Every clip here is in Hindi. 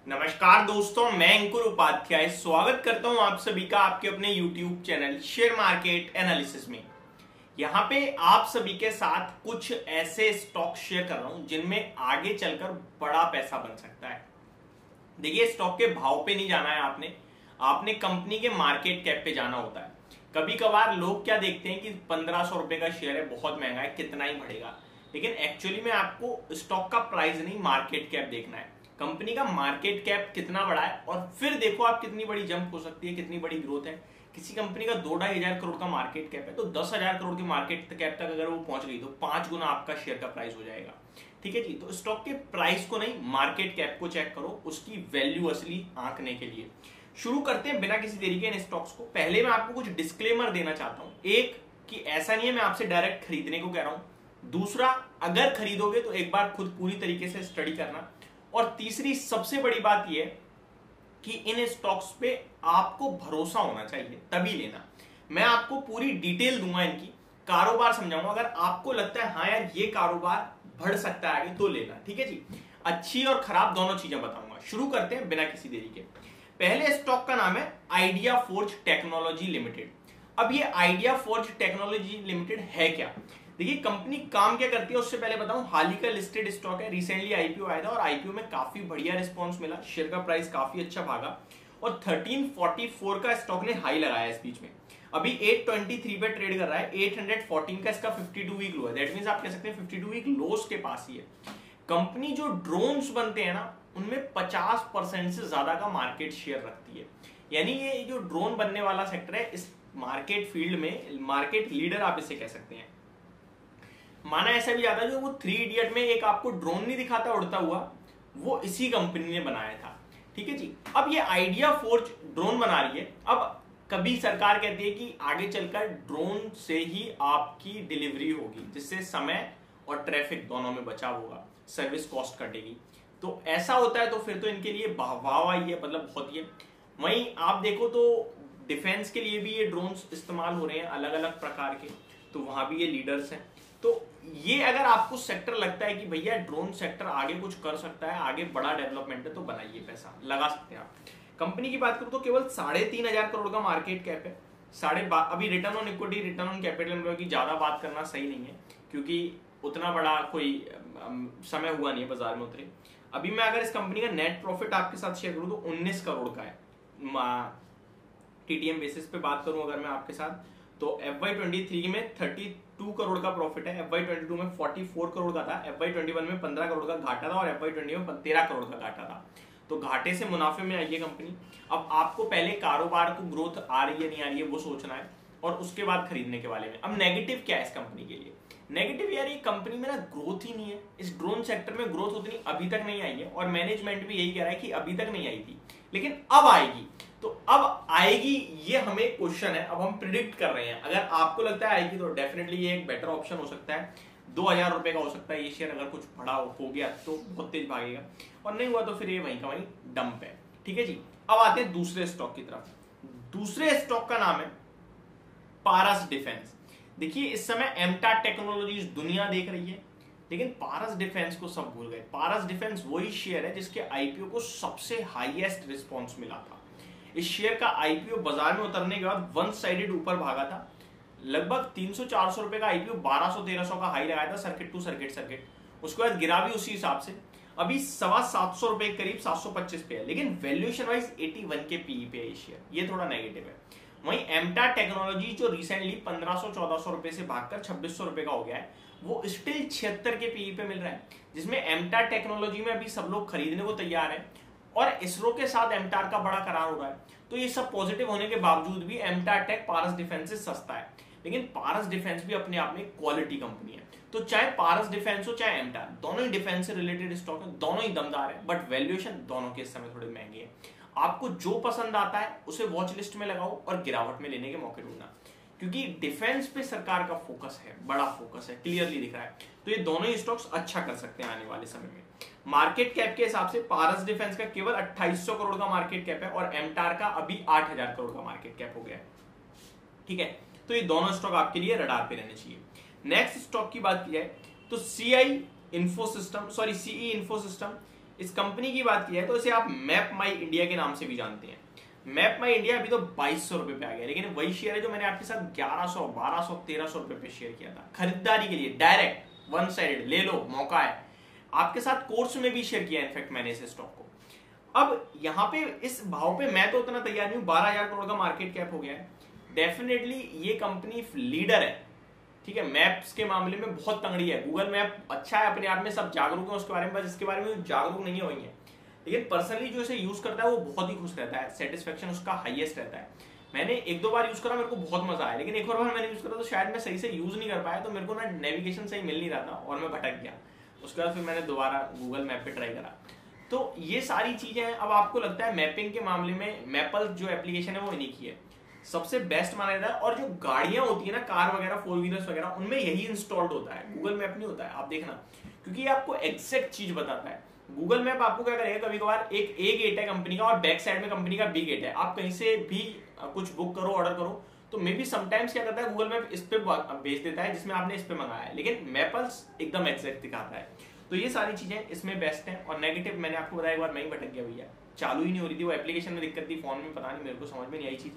नमस्कार दोस्तों, मैं अंकुर उपाध्याय स्वागत करता हूं आप सभी का आपके अपने YouTube channel share market analysis में। यहां पे आप सभी के साथ कुछ ऐसे स्टॉक शेयर कर रहा हूं जिनमें आगे चलकर बड़ा पैसा बन सकता है। देखिए, स्टॉक के भाव पे नहीं जाना है आपने आपने कंपनी के मार्केट कैप पे जाना होता है। कभी कभार लोग क्या देखते हैं कि 1500 रुपए का शेयर है, बहुत महंगा है, कितना ही बढ़ेगा, लेकिन एक्चुअली में आपको स्टॉक का प्राइस नहीं मार्केट कैप देखना है। कंपनी का मार्केट कैप कितना बड़ा है और फिर देखो आप कितनी बड़ी जंप हो सकती है, कितनी बड़ी ग्रोथ है। किसी कंपनी का 2-2.5 करोड़ का मार्केट कैप है तो 10,000 करोड़ की मार्केट कैप तक अगर वो पहुंच गई तो 5 गुना आपका शेयर का प्राइस हो जाएगा। ठीक है जी, तो स्टॉक के प्राइस को नहीं, मार्केट कैप को चेक करो, उसकी वैल्यू असली आंकने के लिए। शुरू करते हैं बिना किसी देरी के इन स्टॉक्स को। पहले मैं आपको कुछ डिस्क्लेमर देना चाहता हूं। एक, कि ऐसा नहीं है मैं आपसे डायरेक्ट खरीदने को कह रहा हूं। दूसरा, अगर खरीदोगे तो एक बार खुद पूरी तरीके से स्टडी करना। और तीसरी सबसे बड़ी बात यह कि इन स्टॉक्स पे आपको भरोसा होना चाहिए, तभी लेना। मैं आपको पूरी डिटेल दूंगा, इनकी कारोबार समझाऊंगा। अगर आपको लगता है हाँ यार ये कारोबार बढ़ सकता है आगे तो लेना। ठीक है जी, अच्छी और खराब दोनों चीजें बताऊंगा। शुरू करते हैं बिना किसी देरी के। पहले स्टॉक का नाम है आइडिया फोर्ज टेक्नोलॉजी लिमिटेड। अब ये आइडिया फोर्ज टेक्नोलॉजी लिमिटेड है क्या? देखिए, कंपनी काम क्या करती है उससे पहले बताऊं। हाल ही का लिस्टेड स्टॉक है, रिसेंटली आईपीओ आया था और आईपीओ में काफी बढ़िया रिस्पांस मिला, शेयर का प्राइस काफी अच्छा भागा और 1344 का स्टॉक ने हाई लगाया इस बीच में। अभी 823 पे ट्रेड कर रहा है, 814 का इसका 52 वीक लो है। दैट मींस आप कह सकते हैं 52 वीक लोस के पास ही है। कंपनी जो ड्रोन्स बनते हैं ना, उनमें 50% से ज्यादा का मार्केट शेयर रखती है। यानी ये जो ड्रोन बनने वाला सेक्टर है, इस मार्केट फील्ड में मार्केट लीडर आप इसे कह सकते हैं। माना ऐसा भी जाता है, जो वो 3 इडियट में एक आपको ड्रोन नहीं दिखाता उड़ता हुआ, वो इसी कंपनी ने बनाया था। ठीक है जी, अब ये आइडिया फोर्ज ड्रोन बना रही है। अब कभी सरकार कहती है कि आगे चलकर ड्रोन से ही आपकी डिलीवरी होगी, जिससे समय और ट्रैफिक दोनों में बचाव होगा, सर्विस कॉस्ट कटेगी। तो ऐसा होता है तो फिर तो इनके लिए वाह ही है, मतलब बहुत ही है। वहीं आप देखो तो डिफेंस के लिए भी ये ड्रोन्स इस्तेमाल हो रहे हैं अलग अलग प्रकार के, तो वहां भी ये लीडर्स हैं। तो ये अगर आपको सेक्टर लगता है कि भैया ड्रोन सेक्टर आगे कुछ कर सकता है, आगे बड़ा डेवलपमेंट है, तो बनाइए, पैसा लगा सकते हैं आप। कंपनी की बात करूं तो केवल 3,500 करोड़ का मार्केट कैप है। अभी return on equity, return on capital की ज्यादा बात करना सही नहीं है, क्योंकि उतना बड़ा कोई समय हुआ नहीं है बाजार में उतरे। अभी मैं अगर इस कंपनी का नेट प्रॉफिट आपके साथ शेयर करूं तो 19 करोड़ का है। टीटीएम बेसिस पे बात करूं अगर मैं आपके साथ, तो FY23 में 32 करोड़ का प्रॉफिट है, FY22 में 44 करोड़ का था, FY21 में 15 करोड़ का घाटा था और FY20 में 13 करोड़ का घाटा था। तो घाटे से मुनाफे में आई है कंपनी। अब आपको पहले कारोबार को ग्रोथ आ रही है नहीं आ रही है वो सोचना है, और उसके बाद खरीदने के बारे में। अब नेगेटिव क्या है इस कंपनी के लिए? नेगेटिव यार, ये कंपनी में ना ग्रोथ ही नहीं है। इस ड्रोन सेक्टर में ग्रोथ उतनी अभी तक नहीं आई है, और मैनेजमेंट भी यही कह रहा है कि अभी तक नहीं आई थी, लेकिन अब आएगी। तो अब आएगी, ये हमें क्वेश्चन है, अब हम प्रिडिक्ट कर रहे हैं। अगर आपको लगता है आएगी तो डेफिनेटली ये एक बेटर ऑप्शन हो सकता है। 2,000 रुपए का हो सकता है ये शेयर, अगर कुछ बड़ा हो गया तो बहुत तेज भागेगा, और नहीं हुआ तो फिर ये वहीं का वहीं डंप है। ठीक है जी, अब आते हैं दूसरे स्टॉक की तरफ। दूसरे स्टॉक का नाम है पारस डिफेंस। देखिए, इस समय एमटा टेक्नोलॉजीज दुनिया देख रही है, लेकिन पारस डिफेंस को सब भूल गए। पारस डिफेंस वही शेयर है जिसके आईपीओ को सबसे हाईएस्ट रिस्पॉन्स मिला था। इस शेयर का आईपीओ बाजार में उतरने के बाद वन साइडेड ऊपर भागा था। लगभग 300-400 रुपए का आईपीओ 1200-1300 का हाई लगाया था सर्किट टू सर्किट। उसके बाद गिरा भी उसी हिसाब से। अभी 750 रुपए के करीब 725 पे है, लेकिन वैल्यूएशन वाइज 81 के पीई पे है ये शेयर। ये थोड़ा नेगेटिव है। वहीं एमटा टेक्नोलॉजी जो रिसेंटली 1500-1400 रुपए से भागकर 2600 रुपए का हो गया है, वो स्टिल 76 के पीई पे मिल रहा है, जिसमें एमटा टेक्नोलॉजी में अभी सब लोग खरीदने को तैयार है और इसरो के साथ एमटार का बड़ा करार हो रहा है। तो ये सब पॉजिटिव होने के बावजूद भी एमटार टेक पारस डिफेंस से सस्ता है, लेकिन पारस डिफेंस भी अपने आप में क्वालिटी कंपनी है। तो चाहे पारस डिफेंस हो चाहे एमटार, दोनों ही डिफेंस से रिलेटेड स्टॉक है, दोनों ही दमदार है, बट वैल्यूएशन दोनों के इस समय थोड़े महंगे हैं। आपको जो पसंद आता है उसे वॉच लिस्ट में लगाओ और गिरावट में लेने के मौके ढूंढना, क्योंकि डिफेंस पे सरकार का फोकस है, बड़ा फोकस है, क्लियरली दिख रहा है। तो ये दोनों ही स्टॉक्स अच्छा कर सकते हैं आने वाले समय में। मार्केट कैप के हिसाब से पारस डिफेंस का केवल 2800 करोड़ का मार्केट कैप है और एमटार का अभी 8000 करोड़ का मार्केट कैप हो गया है। ठीक है, तो ये दोनों स्टॉक आपके लिए रडार पे रहने चाहिए। नेक्स्ट स्टॉक की बात की जाए तो सीई इंफोसिस्टम, इस कंपनी की बात की है तो इसे आप मैप माई इंडिया के नाम से भी जानते हैं। मैप माई इंडिया अभी तो 2200 रुपए पे आ गया, लेकिन वही शेयर है जो मैंने आपके साथ 1100, 1200, 1300 रुपए पे शेयर किया था खरीदारी के लिए, डायरेक्ट वन साइडेड, ले लो मौका है। आपके साथ कोर्स में भी शेयर किया इनफैक्ट मैंने इस स्टॉक को। अब यहाँ पे इस भाव पे मैं तो उतना तैयार नहीं हूं, 12,000 करोड़ का मार्केट कैप हो गया है। डेफिनेटली ये कंपनी लीडर है, ठीक है, मैप्स के मामले में बहुत तंगड़ी है। गूगल मैप अच्छा है अपने आप में, सब जागरूक है उसके बारे में, बस इसके बारे में जागरूक नहीं हुई है। लेकिन पर्सनली जो इसे यूज करता है वो बहुत ही खुश रहता है, सेटिस्फेक्शन उसका हाईएस्ट रहता है। मैंने एक दो बार यूज करा, मेरे को बहुत मजा आया, लेकिन एक और बार मैंने यूज करा तो शायद मैं सही से यूज नहीं कर पाया, तो मेरे को ना नेविगेशन सही मिल नहीं रहा था और मैं भटक गया। उसके बाद फिर मैंने दोबारा गूगल मैप पे ट्राई करा। तो ये सारी चीजें हैं। अब आपको लगता है मैपिंग के मामले में मैपल जो एप्लीकेशन है वो इन्हीं की है, सबसे बेस्ट माना जाता है। और जो गाड़ियां होती है ना, कार वगैरह, फोर व्हीलर्स वगैरह, उनमें यही इंस्टॉल्ड होता है, गूगल मैप नहीं होता है, आप देखना, क्योंकि ये आपको एग्जैक्ट चीज बताता है। गूगल मैप आपको क्या करेगा, कभी कभार एक ए गेट है कंपनी का और बैक साइड में कंपनी का बी गेट है, आप कहीं से भी कुछ बुक करो, ऑर्डर करो, तो मे बी समटाइम्स क्या करता है गूगल मैप इस पे भेज देता है जिसमें आपने इस पे मंगाया है, लेकिन मैपल्स एकदम एग्जैक्ट दिखाता है। तो ये सारी चीजें इसमें बेस्ट हैं। और नेगेटिव मैंने आपको बताया, एक बार मैं ही भटक गया भैया, चालू ही नहीं हो रही थी वो एप्लीकेशन में, दिक्कत थी फोन में, पता नहीं मेरे को समझ में नहीं आई चीज,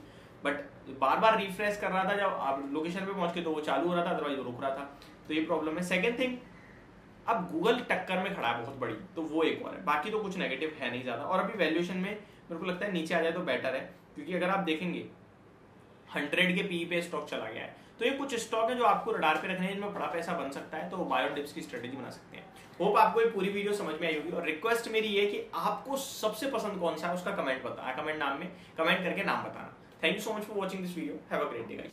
बट बार बार रिफ्रेश कर रहा था, जब आप लोकेशन पे पहुंच के तो वो चालू हो रहा था, अदरवाइज वो रुक रहा था, तो ये प्रॉब्लम है। सेकंड थिंग, अब गूगल टक्कर में खड़ा है बहुत बड़ी, तो वो एक और है, बाकी तो कुछ नेगेटिव है नहीं ज्यादा। और अभी वैल्यूएशन में मेरे को लगता है नीचे आ जाए तो बेटर है, क्योंकि अगर आप देखेंगे 100 के पी पे स्टॉक चला गया है। तो ये कुछ स्टॉक है जो आपको रडार पे रखने हैं, जिनमें बड़ा पैसा बन सकता है, तो बायो डिप्स की स्ट्रेटेजी बना सकते हैं। होप आपको ये पूरी वीडियो समझ में आई होगी, और रिक्वेस्ट मेरी ये कि आपको सबसे पसंद कौन सा है उसका कमेंट नाम में कमेंट करके नाम बताना। Thank you so much for watching this video, have a great day guys.